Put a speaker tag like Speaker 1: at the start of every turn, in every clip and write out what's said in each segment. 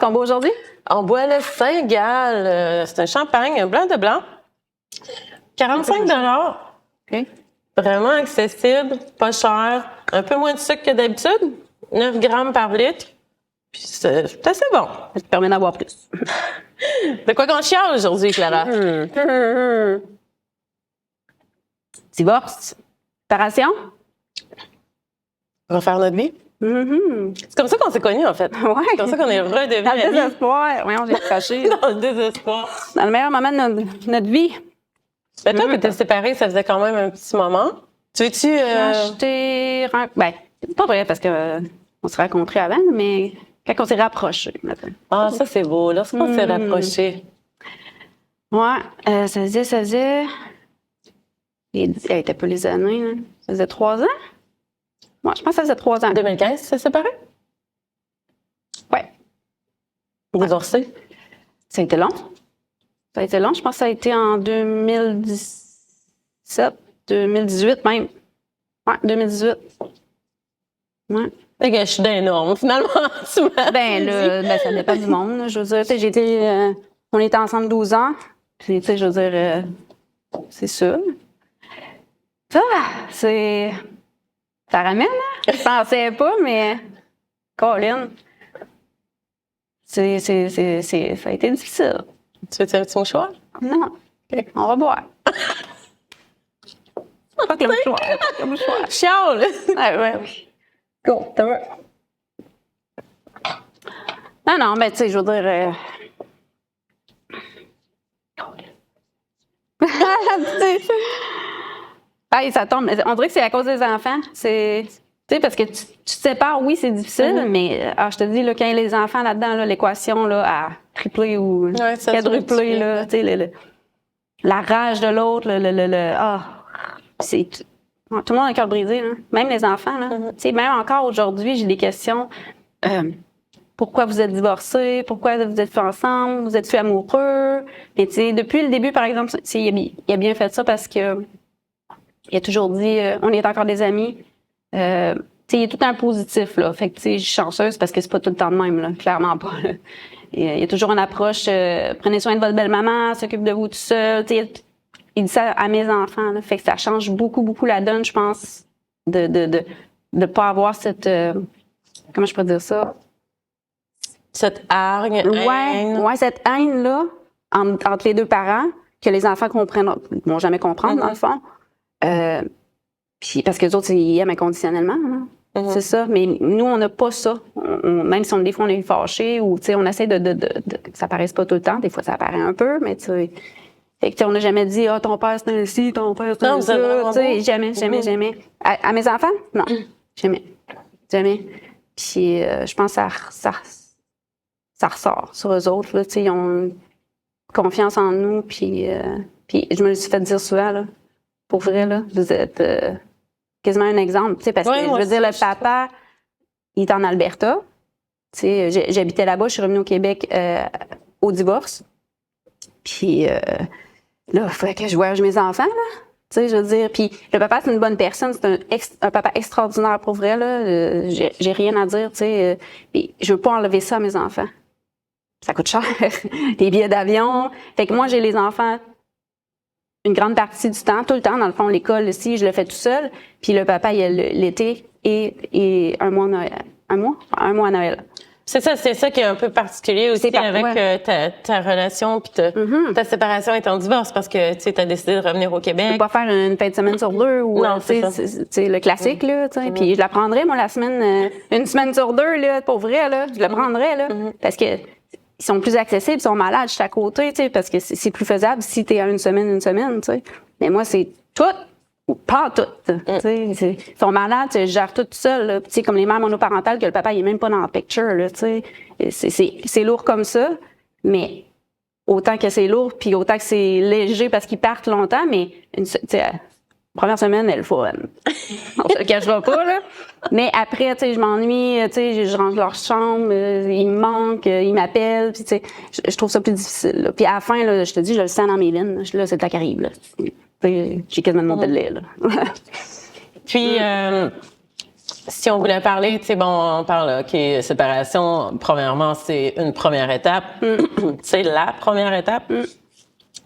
Speaker 1: qu'on boit aujourd'hui?
Speaker 2: On boit le Saint-Gall. C'est un champagne, un blanc de blanc. 45 $.
Speaker 1: OK.
Speaker 2: Vraiment accessible, pas cher. Un peu moins de sucre que d'habitude. 9 grammes par litre. Puis c'est assez bon.
Speaker 1: Ça te permet d'avoir plus.
Speaker 2: De quoi qu'on chiale aujourd'hui, Clara?
Speaker 1: Divorce. Séparation.
Speaker 2: Refaire notre vie? C'est comme ça qu'on s'est connus, en fait.
Speaker 1: Ouais.
Speaker 2: C'est comme ça qu'on est redevenus
Speaker 1: Dans le
Speaker 2: amis.
Speaker 1: désespoir. Voyons, j'ai craché.
Speaker 2: Dans le désespoir.
Speaker 1: Dans le meilleur moment de notre vie.
Speaker 2: Ben, toi, que t'es séparée, ça faisait quand même un petit moment. Tu veux-tu...
Speaker 1: Ben, c'est pas vrai parce que on s'est rencontrés avant, mais quand on s'est rapprochés.
Speaker 2: Ah, ça, c'est beau. Lorsqu'on s'est rapprochés.
Speaker 1: Ouais, ça faisait... Elle était pas les années, là. Ça faisait 3 ans? Ouais, je pense que ça faisait 3 ans.
Speaker 2: En 2015, tu t'es séparée?
Speaker 1: Ouais.
Speaker 2: Divorcée?
Speaker 1: Ça a été long. Ça a été long. Je pense que ça a été en 2017, 2018 même. Ouais, 2018. Ouais.
Speaker 2: Fait que je suis d'un norme, finalement. Tu m'as
Speaker 1: Ben, là, ben, ça dépend du monde, là. Je veux dire, tu sais, j'ai été... on était ensemble 12 ans. Puis, tu sais, je veux dire, c'est ça. Ça, c'est... Ça ramène, hein? Je pensais pas, mais... Colin. Ça a été difficile.
Speaker 2: Tu veux un petit mouchoir?
Speaker 1: Non. Okay. On va boire. Pas que le mouchoir. Pas que le mouchoir.
Speaker 2: Chiale!
Speaker 1: Ouais. Go, t'as vu? Non, ben, tu sais, je veux dire... Hey, ça tombe. On dirait que c'est à cause des enfants. C'est... Tu sais, parce que tu te sépares, oui, c'est difficile, mais je te dis, là, quand il y a les enfants là-dedans, là, l'équation là, à tripler ou quadrupler, là, tu sais, la rage de l'autre, c'est... Tout le monde a le cœur brisé, là. Même les enfants. Là. Tu sais, même encore aujourd'hui, j'ai des questions. Pourquoi vous êtes divorcés? Pourquoi vous êtes plus ensemble? Vous êtes plus amoureux? Mais tu sais, depuis le début, par exemple, il a bien fait ça parce que il a toujours dit on est encore des amis. Tu sais, il est tout le temps positif, là. Fait que, tu sais, je suis chanceuse parce que c'est pas tout le temps de même, là. Clairement pas, là. Il y a toujours une approche, prenez soin de votre belle-maman, s'occupe de vous tout seul. Tu sais, il dit ça à mes enfants, là. Fait que ça change beaucoup, beaucoup la donne, je pense, de pas avoir cette, comment je peux dire ça?
Speaker 2: Cette hargne, haine.
Speaker 1: Ouais, cette haine-là, entre les deux parents, que les enfants vont jamais comprendre, dans le fond. Puis parce que les autres, ils aiment inconditionnellement, hein. C'est ça. Mais nous, on n'a pas ça. Même si des fois on est fâchés ou on essaie de que ça paraisse pas tout le temps. Des fois, ça apparaît un peu, mais tu sais. Fait que on n'a jamais dit ton père c'est ainsi, ton père c'est ainsi. Jamais. À mes enfants? Non. Jamais. Puis je pense que ça ressort sur eux autres. Là, ils ont confiance en nous. Puis je me le suis fait dire souvent, là, pour vrai, là, vous êtes quasiment un exemple. Parce que je veux dire, le papa, il est en Alberta. J'habitais là-bas, je suis revenue au Québec au divorce. Puis là, il fallait que je voyage mes enfants, là. Je veux dire, puis le papa, c'est une bonne personne, c'est un papa extraordinaire pour vrai, là. J'ai rien à dire, puis je veux pas enlever ça à mes enfants. Ça coûte cher. Les billets d'avion. Fait que moi, j'ai les enfants une grande partie du temps, tout le temps, dans le fond, l'école aussi, je le fais tout seul. Puis le papa, il y a l'été et un mois à Noël.
Speaker 2: C'est ça qui est un peu particulier aussi avec ta relation puis ta séparation et ton divorce parce que tu as décidé de revenir au Québec.
Speaker 1: Je peux pas faire une fin de semaine sur 2 ou
Speaker 2: non, c'est
Speaker 1: le classique là, tu sais. Puis je la prendrais moi la semaine une semaine sur 2 là, pour vrai là, je la prendrais là parce que ils sont plus accessibles, ils sont malades, je suis à côté, tu sais, parce que c'est plus faisable si t'es à une semaine, tu sais. Mais moi c'est tout ou pas tout, tu sais, ils sont malades, je gère tout seul, tu sais, comme les mères monoparentales que le papa il est même pas dans la picture, là, tu sais, c'est lourd comme ça, mais autant que c'est lourd, puis autant que c'est léger parce qu'ils partent longtemps, mais tu sais, première semaine elle est fun, on se le cachera pas là, mais après tu sais je m'ennuie, tu sais je rentre leur chambre, ils me manquent, ils m'appellent, puis tu sais je trouve ça plus difficile, là. Puis à la fin là, je te dis je le sens dans mes veines, là c'est le temps qui arrive là. J'ai quasiment monté de lait, là.
Speaker 2: Puis, si on voulait parler, tu sais, bon, on parle, OK, séparation, premièrement, c'est une première étape. C'est la première étape.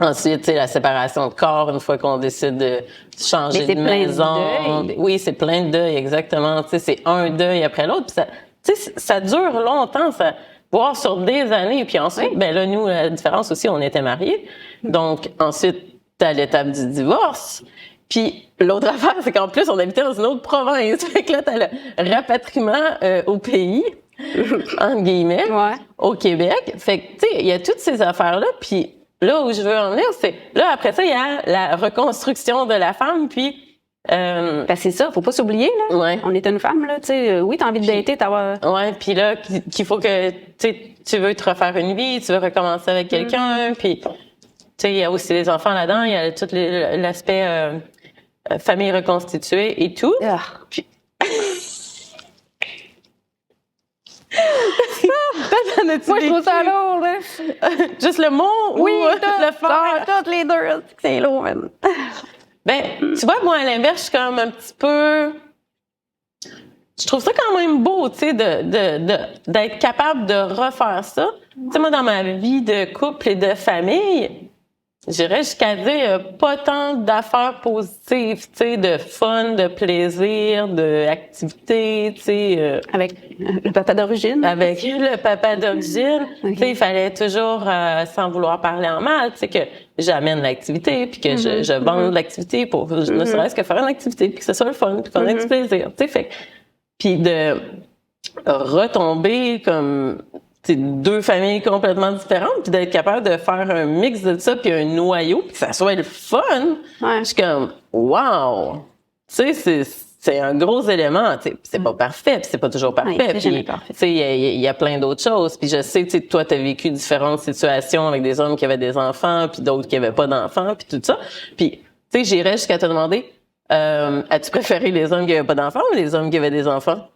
Speaker 2: Ensuite, tu sais, la séparation de corps, une fois qu'on décide de changer de maison. Oui, c'est plein de deuil, exactement. Tu sais, c'est un deuil après l'autre. Puis ça, tu sais, ça dure longtemps, ça, voire sur des années. Puis ensuite, ben là, nous, la différence aussi, on était mariés. Donc, ensuite, t'as l'étape du divorce. Puis l'autre affaire, c'est qu'en plus, on habitait dans une autre province. Fait que là, t'as le rapatriement au pays, entre guillemets, au Québec. Fait que, tu sais, il y a toutes ces affaires-là. Puis là où je veux en venir, c'est... Là, après ça, il y a la reconstruction de la femme, puis...
Speaker 1: Ben c'est ça, faut pas s'oublier, là.
Speaker 2: Ouais.
Speaker 1: On est une femme, là, tu sais. Oui, t'as envie de dater,
Speaker 2: Ouais, puis là, qu'il faut que, tu veux te refaire une vie, tu veux recommencer avec quelqu'un, puis... Tu sais, il y a aussi les enfants là-dedans, il y a tout l'aspect famille reconstituée et tout. Puis...
Speaker 1: Moi, je trouve ça lourd, là.
Speaker 2: Juste le mot ou le faire?
Speaker 1: Toutes les deux, c'est lourd, même.
Speaker 2: Ben, tu vois, moi, à l'inverse, je suis quand même un petit peu... Je trouve ça quand même beau, tu sais, d'être capable de refaire ça. Tu sais, moi, dans ma vie de couple et de famille, j'irais jusqu'à dire pas tant d'affaires positives, tu sais, de fun, de plaisir, d'activité, tu sais.
Speaker 1: Avec le papa d'origine.
Speaker 2: Avec le papa d'origine.
Speaker 1: Okay.
Speaker 2: Tu sais, il fallait toujours, sans vouloir parler en mal, tu sais, que j'amène l'activité, puis que je vende l'activité pour ne serait-ce que faire une activité, puis que ce soit le fun, puis qu'on ait du plaisir, tu sais. Fait puis de retomber comme... deux familles complètement différentes, puis d'être capable de faire un mix de ça, puis un noyau, puis que ça soit le fun.
Speaker 1: Ouais.
Speaker 2: Je suis comme, wow! Tu sais, c'est un gros élément. Tu sais, c'est pas parfait, puis c'est pas toujours parfait.
Speaker 1: Ouais, c'est jamais parfait.
Speaker 2: Tu sais, il y a plein d'autres choses. Puis je sais, tu sais, toi, t'as vécu différentes situations avec des hommes qui avaient des enfants, puis d'autres qui avaient pas d'enfants, puis tout ça. Puis, tu sais, j'irais jusqu'à te demander, as-tu préféré les hommes qui avaient pas d'enfants ou les hommes qui avaient des enfants?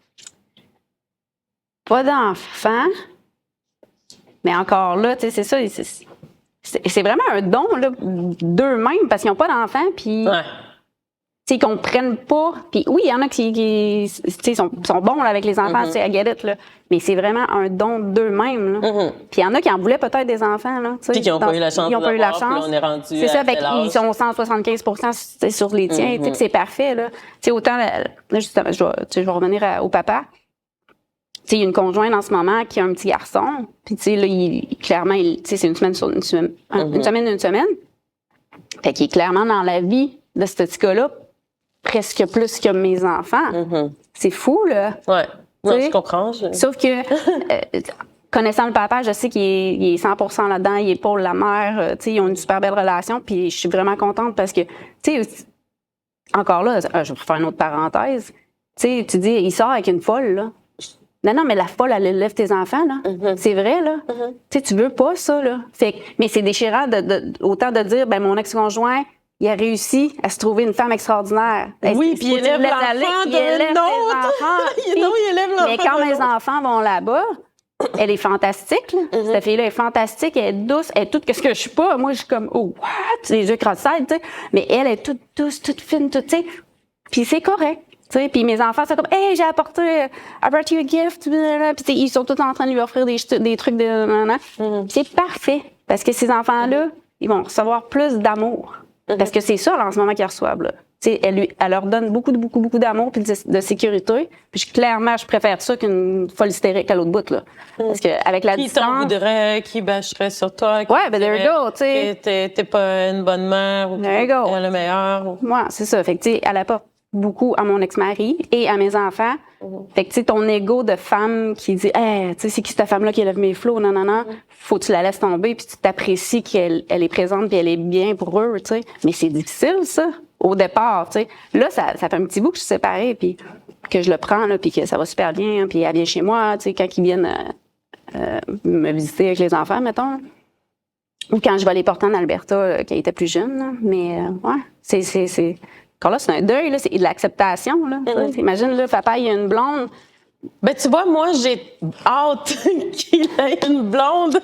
Speaker 1: Pas d'enfants. Mais encore là, tu sais, c'est ça. C'est vraiment un don, là, d'eux-mêmes, parce qu'ils n'ont pas d'enfants, puis ils comprennent pas. Puis oui, il y en a qui sont bons là, avec les enfants, c'est à get it, là. Mais c'est vraiment un don d'eux-mêmes, là. Puis il y en a qui en voulaient peut-être des enfants, là.
Speaker 2: Puis qui n'ont pas eu la chance.
Speaker 1: Ils n'ont pas eu la chance.
Speaker 2: On est rendu.
Speaker 1: C'est ça, fait qu'ils sont 175% sur les tiens. Tu sais, c'est parfait, là. Tu sais, autant, là, justement, je vais revenir au papa. Tu sais, il y a une conjointe en ce moment qui a un petit garçon. Puis, tu sais, là, clairement, tu sais, c'est une semaine sur une semaine. Une semaine. Fait qu'il est clairement dans la vie de ce petit gars-là, presque plus que mes enfants. C'est fou, là.
Speaker 2: Ouais. Non, je comprends.
Speaker 1: Sauf que, connaissant le papa, je sais qu'il est 100% là-dedans. Il est pour la mère. Tu sais, ils ont une super belle relation. Puis, je suis vraiment contente parce que, tu sais, encore là, je vais faire une autre parenthèse. Tu sais, tu dis, il sort avec une folle, là. Non, mais la folle, elle élève tes enfants, là. C'est vrai, là. Tu sais, tu veux pas ça, là. Mais c'est déchirant autant de dire, ben mon ex-conjoint, il a réussi à se trouver une femme extraordinaire.
Speaker 2: Oui, puis il élève l'enfant d'un autre. Il élève l'enfant.
Speaker 1: Mais quand mes enfants vont là-bas, elle est fantastique, là. Cette fille-là est fantastique, elle est douce, elle est toute ce que je suis pas. Moi, je suis comme, oh, what? Les yeux cross-eyed, tu sais. Mais elle est toute douce, toute fine, toute, tu sais. Puis c'est correct. Puis mes enfants, c'est comme, hey, j'ai apporté, I brought you a gift. Puis ils sont tous en train de lui offrir des trucs de. C'est parfait. Parce que ces enfants-là, ils vont recevoir plus d'amour. Parce que c'est ça, là, en ce moment, qu'ils reçoivent, là. Elle leur donne beaucoup d'amour puis de sécurité. Puis clairement, je préfère ça qu'une folle hystérique à l'autre bout, là. Parce que avec la distance.
Speaker 2: Qui t'en voudrait, qui bâcherait sur toi.
Speaker 1: Ouais, ben there you go, tu sais.
Speaker 2: T'es pas une bonne mère ou
Speaker 1: there you go.
Speaker 2: Le meilleur.
Speaker 1: Ouais, c'est ça. Fait que, tu sais, elle apporte beaucoup à mon ex-mari et à mes enfants. Fait que, tu sais, ton ego de femme qui dit, hey, tu sais, c'est qui cette femme-là qui élève mes flots, non. Faut que tu la laisses tomber puis tu t'apprécies qu'elle est présente puis elle est bien pour eux, tu sais. Mais c'est difficile, ça, au départ, tu sais. Là, ça fait un petit bout que je suis séparée puis que je le prends, là, puis que ça va super bien, puis elle vient chez moi, tu sais, quand ils viennent me visiter avec les enfants, mettons. Ou quand je vais les porter en Alberta, quand ils étaient plus jeunes, là. Mais, ouais, c'est encore là, c'est un deuil, là, c'est de l'acceptation, là. Imagine, là, papa, il y a une blonde.
Speaker 2: Ben, tu vois, moi, j'ai hâte qu'il ait une blonde.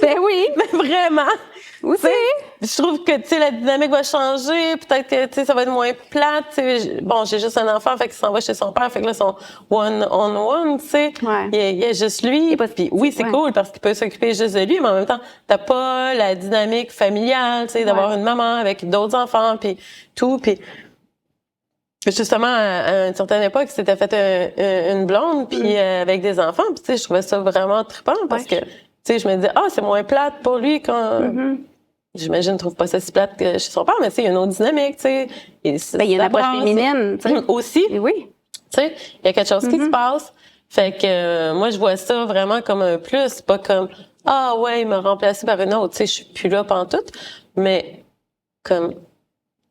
Speaker 1: Ben oui.
Speaker 2: Mais vraiment.
Speaker 1: Aussi.
Speaker 2: je trouve que, tu sais, la dynamique va changer. Peut-être que, tu sais, ça va être moins plate. Bon, j'ai juste un enfant, fait qu'il s'en va chez son père. Fait que là, son one-on-one, tu sais.
Speaker 1: Ouais.
Speaker 2: Il y a juste lui. Puis oui, c'est cool parce qu'il peut s'occuper juste de lui, mais en même temps, t'as pas la dynamique familiale, tu sais, d'avoir une maman avec d'autres enfants, puis tout. Puis justement, à une certaine époque, c'était fait une blonde, puis avec des enfants. Puis, tu sais, je trouvais ça vraiment trippant parce que, tu sais, je me disais, c'est moins plate pour lui quand... J'imagine, ne trouve pas ça si plate que chez son père, mais tu sais, il y a une autre dynamique, tu sais.
Speaker 1: Il y a une approche féminine, tu sais.
Speaker 2: Aussi.
Speaker 1: Et oui.
Speaker 2: Tu sais, il y a quelque chose qui se passe. Fait que moi, je vois ça vraiment comme un plus, pas comme, il m'a remplacé par une autre, tu sais, je suis plus là pantoute, mais comme...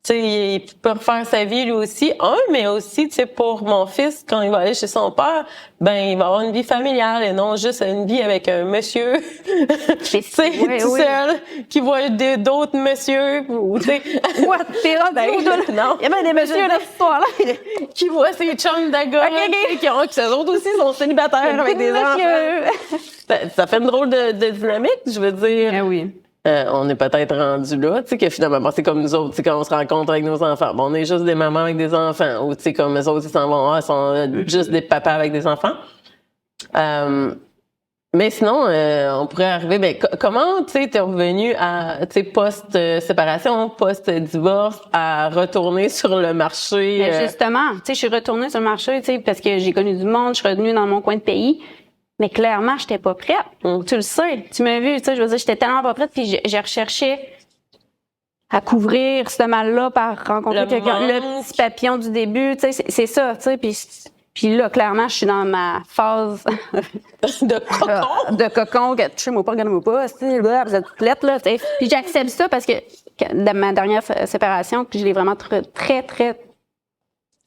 Speaker 2: Tu sais, il peut refaire sa vie lui aussi, mais aussi, tu sais, pour mon fils, quand il va aller chez son père, il va avoir une vie familiale et non juste une vie avec un monsieur, tu sais, tout seul, qui voit d'autres messieurs, ou tu sais.
Speaker 1: What? T'es rendu
Speaker 2: non.
Speaker 1: Il y a même des messieurs dans cette histoire-là.
Speaker 2: Qui voient ses chums d'agosse, qui eux autres aussi sont célibataires avec des enfants. Ça fait une drôle de dynamique, je veux dire.
Speaker 1: Ah oui.
Speaker 2: On est peut-être rendu là, tu sais, que finalement, c'est comme nous autres, tu sais, quand on se rencontre avec nos enfants. Bon, on est juste des mamans avec des enfants, ou tu sais, comme eux autres, ils s'en vont, ils sont juste des papas avec des enfants. Mais sinon, on pourrait arriver, comment, tu sais, t'es revenu à, tu sais, post-séparation, post-divorce, à retourner sur le marché?
Speaker 1: Justement, tu sais, je suis retournée sur le marché, tu sais, parce que j'ai connu du monde, je suis revenue dans mon coin de pays. Mais clairement, j'étais pas prête. Tu le sais. Tu m'as vu, tu sais, je veux dire, j'étais tellement pas prête, puis j'ai recherché à couvrir ce mal-là par rencontrer quelqu'un. Le petit papillon du début, tu sais, c'est ça, tu sais, puis là, clairement, je suis dans ma phase
Speaker 2: de cocon.
Speaker 1: De cocon, que tu sais, moi pas, regarde-moi pas, tu sais, vous êtes toutes lettres, là, tu sais. Puis j'accepte ça parce que de ma dernière séparation, puis je l'ai vraiment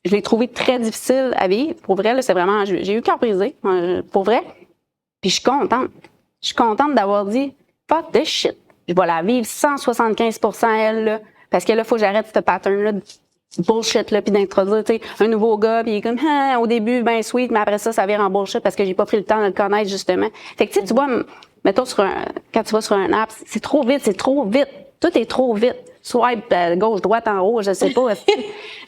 Speaker 1: je l'ai trouvé très difficile à vivre. Pour vrai, là, c'est vraiment, j'ai eu le cœur brisé, pour vrai. Puis je suis contente. Je suis contente d'avoir dit fuck this shit. Je vais la vivre 175% elle, là. Parce que là, faut que j'arrête ce pattern-là de bullshit, là, puis d'introduire, tu sais, un nouveau gars, puis il est comme, au début, ben sweet, mais après ça vire en bullshit parce que j'ai pas pris le temps de le connaître, justement. Fait que, tu vois, mettons, quand tu vas sur un app, c'est trop vite. Tout est trop vite. Swipe gauche, droite, en haut, je sais pas. Tu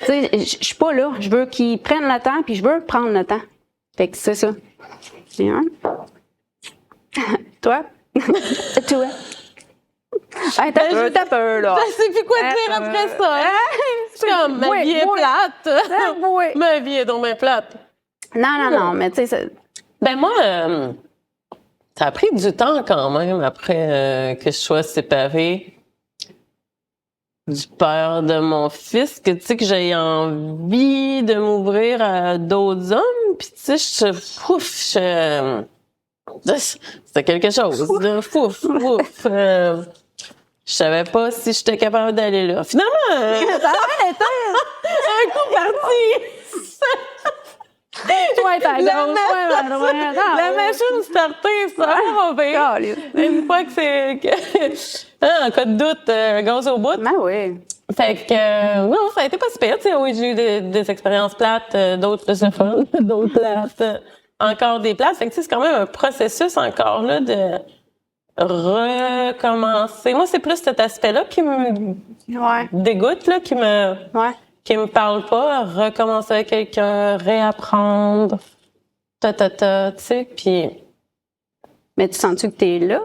Speaker 1: sais, je suis pas là. Je veux qu'ils prennent le temps, puis je veux prendre le temps. Fait que c'est ça. C'est un. Toi? Toi? T'as peur, là.
Speaker 2: Je sais plus quoi dire après ça. C'est comme, ma vie est plate. Ma vie est donc bien plate.
Speaker 1: Non, mais tu sais...
Speaker 2: moi, ça a pris du temps quand même après que je sois séparée du père de mon fils, que tu sais, que j'ai envie de m'ouvrir à d'autres hommes. Puis tu sais, c'était quelque chose. Je savais pas si j'étais capable d'aller là. Finalement, un coup parti. La machine startée, ça va bien. Une fois que c'est... en cas de doute, gaz au bout.
Speaker 1: Ben oui.
Speaker 2: Fait que, non, ça a été pas super. Tu sais, oui, j'ai eu des expériences plates, d'autres plus fun, d'autres plates, encore des plates. Fait que, tu sais, c'est quand même un processus encore, là, de recommencer. Moi, c'est plus cet aspect-là qui me dégoûte, là, qui me parle pas. Recommencer avec quelqu'un, réapprendre, tu sais, puis...
Speaker 1: Mais tu sens-tu que t'es là?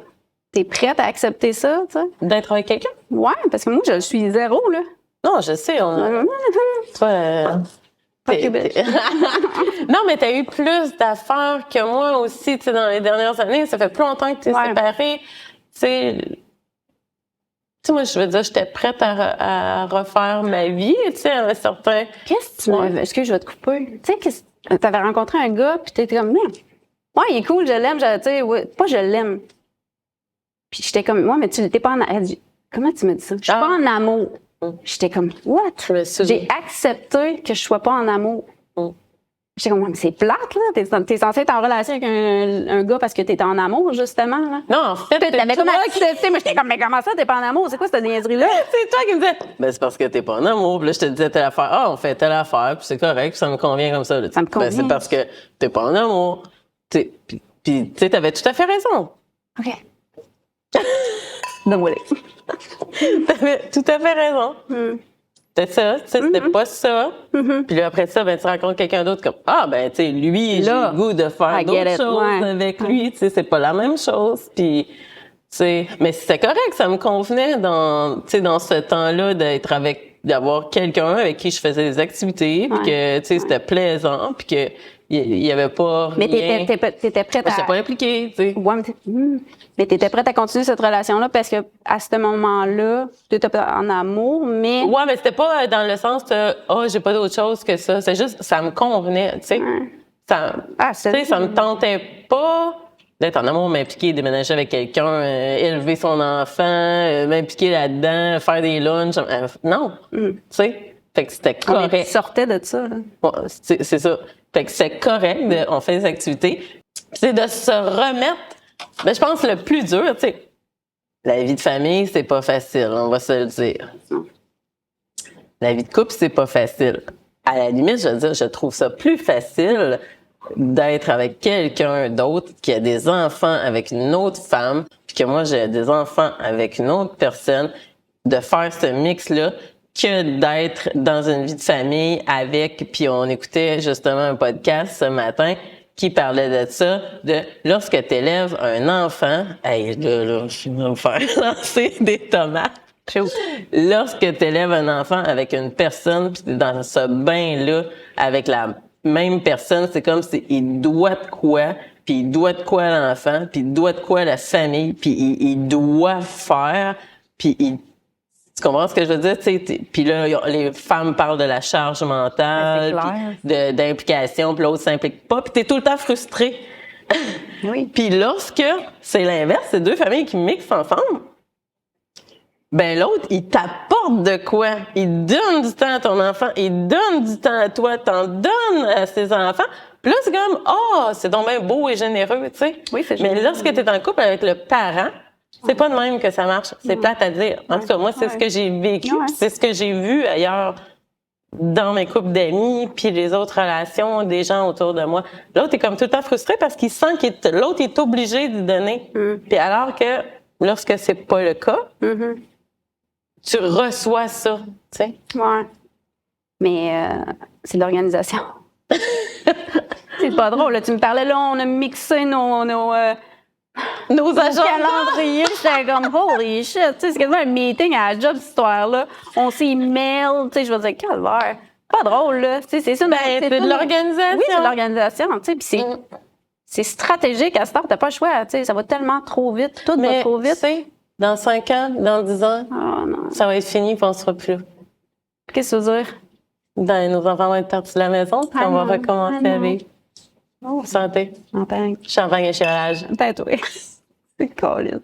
Speaker 1: T'es prête à accepter ça, tu sais?
Speaker 2: D'être avec quelqu'un?
Speaker 1: Ouais, parce que moi, je suis zéro, là.
Speaker 2: Non, je sais, toi... Non, mais t'as eu plus d'affaires que moi aussi, tu sais, dans les dernières années. Ça fait plus longtemps que t'es séparée. Tu sais, moi, je veux dire, j'étais prête à refaire ma vie, tu sais, à un certain...
Speaker 1: Qu'est-ce que tu m'as... Est-ce que je vais te couper? Tu sais, t'avais rencontré un gars, puis t'étais comme, ouais, il est cool, je l'aime, tu sais, pas je l'aime. Puis j'étais comme, ouais, mais tu n'étais pas en amour. Comment tu me dis ça? Je suis pas en amour. J'étais comme, what? J'ai accepté que je sois pas en amour. J'étais comme, ouais, mais c'est plate, là. T'es censé être en relation avec un gars parce que t'es en amour, justement, là.
Speaker 2: Non, en fait,
Speaker 1: t'avais comme accepté. Moi, j'étais comme, mais comment ça, t'es pas en amour? C'est quoi cette niaiserie-là?
Speaker 2: C'est toi qui me disais, c'est parce que t'es pas en amour. Puis là, je te disais telle affaire. On fait telle affaire, puis c'est correct, puis ça me convient comme ça. Là.
Speaker 1: Ça me convient.
Speaker 2: C'est parce que t'es pas en amour. Puis tu sais, t'avais tout à fait raison.
Speaker 1: OK. Donc, voilà.
Speaker 2: T'avais tout à fait raison. C'était ça, tu sais, c'était pas ça. Puis là, après ça, ben, tu rencontres quelqu'un d'autre comme, ah, ben, tu sais, lui, j'ai le goût de faire d'autres choses avec lui, tu sais, c'est pas la même chose. Puis, tu sais, mais c'était correct, ça me convenait dans, tu sais, dans ce temps-là d'avoir quelqu'un avec qui je faisais des activités, puis que, tu sais, c'était plaisant, puis que il y avait pas
Speaker 1: mais
Speaker 2: rien.
Speaker 1: t'étais prête à...
Speaker 2: J'étais pas impliquée, tu sais.
Speaker 1: Ouais, mais t'étais prête à continuer cette relation-là parce que à ce moment-là, t'étais en amour, mais...
Speaker 2: Ouais, mais c'était pas dans le sens de « oh, j'ai pas d'autre chose que ça ». C'est juste, ça me convenait, tu sais. Ça, tu sais, ça me tentait pas d'être en amour, m'impliquer, déménager avec quelqu'un, élever son enfant, m'impliquer là-dedans, faire des lunchs. Non, tu sais. Fait que c'était correct.
Speaker 1: Tu sortais de ça, là.
Speaker 2: Ouais, c'est ça. Fait que c'est correct, on fait des activités. C'est de se remettre. Mais je pense que le plus dur, tu sais, la vie de famille, c'est pas facile, on va se le dire. La vie de couple, c'est pas facile. À la limite, je veux dire, je trouve ça plus facile d'être avec quelqu'un d'autre qui a des enfants avec une autre femme, puis que moi, j'ai des enfants avec une autre personne, de faire ce mix-là, que d'être dans une vie de famille avec, puis on écoutait justement un podcast ce matin qui parlait de ça, de lorsque tu élèves un enfant, hey, là, je vais me faire lancer des tomates. Lorsque tu élèves un enfant avec une personne, puis tu es dans ce bain-là avec la même personne, c'est comme si il doit de quoi, puis il doit de quoi l'enfant, puis il doit de quoi la famille, puis il doit faire, puis tu comprends ce que je veux dire? Puis là, les femmes parlent de la charge mentale, d'implication, puis l'autre s'implique pas, puis t'es tout le temps frustré.
Speaker 1: Oui.
Speaker 2: Puis lorsque c'est l'inverse, c'est deux familles qui mixent ensemble, ben l'autre, il t'apporte de quoi? Il donne du temps à ton enfant, il donne du temps à toi, t'en donnes à ses enfants. Puis là, c'est comme, c'est donc bien beau et généreux, tu sais.
Speaker 1: Oui, c'est
Speaker 2: mais lorsque t'es en couple avec le parent, c'est pas de même que ça marche. C'est plate à dire. En tout cas, moi, c'est ce que j'ai vécu, c'est ce que j'ai vu ailleurs dans mes couples d'amis, puis les autres relations des gens autour de moi. L'autre est comme tout le temps frustré parce qu'il sent que l'autre est obligé de donner. Puis alors que lorsque c'est pas le cas, tu reçois ça, tu sais.
Speaker 1: Ouais. Mais c'est de l'organisation. C'est pas drôle. Là. Tu me parlais, là, on a mixé nos calendriers. J'étais comme, holy shit. Tu sais, c'est quasiment un meeting à la job, cette histoire-là. On s'email. Tu sais, je veux dire, calvaire. Pas drôle, là. Tu sais, c'est ça.
Speaker 2: C'est de l'organisation.
Speaker 1: Oui, c'est de l'organisation. Tu sais, puis c'est stratégique à ce temps. T'as pas le choix. Tu sais, ça va tellement trop vite. Tout va trop vite.
Speaker 2: Tu sais, dans 5 ans, dans 10 ans, ça va être fini puis on sera plus là.
Speaker 1: Qu'est-ce que ça veut dire?
Speaker 2: Nos enfants vont être partis de la maison puis on va recommencer à vivre. Santé.
Speaker 1: Champagne.
Speaker 2: Champagne et chiolage.
Speaker 1: Peut-être, oui. C'est cool.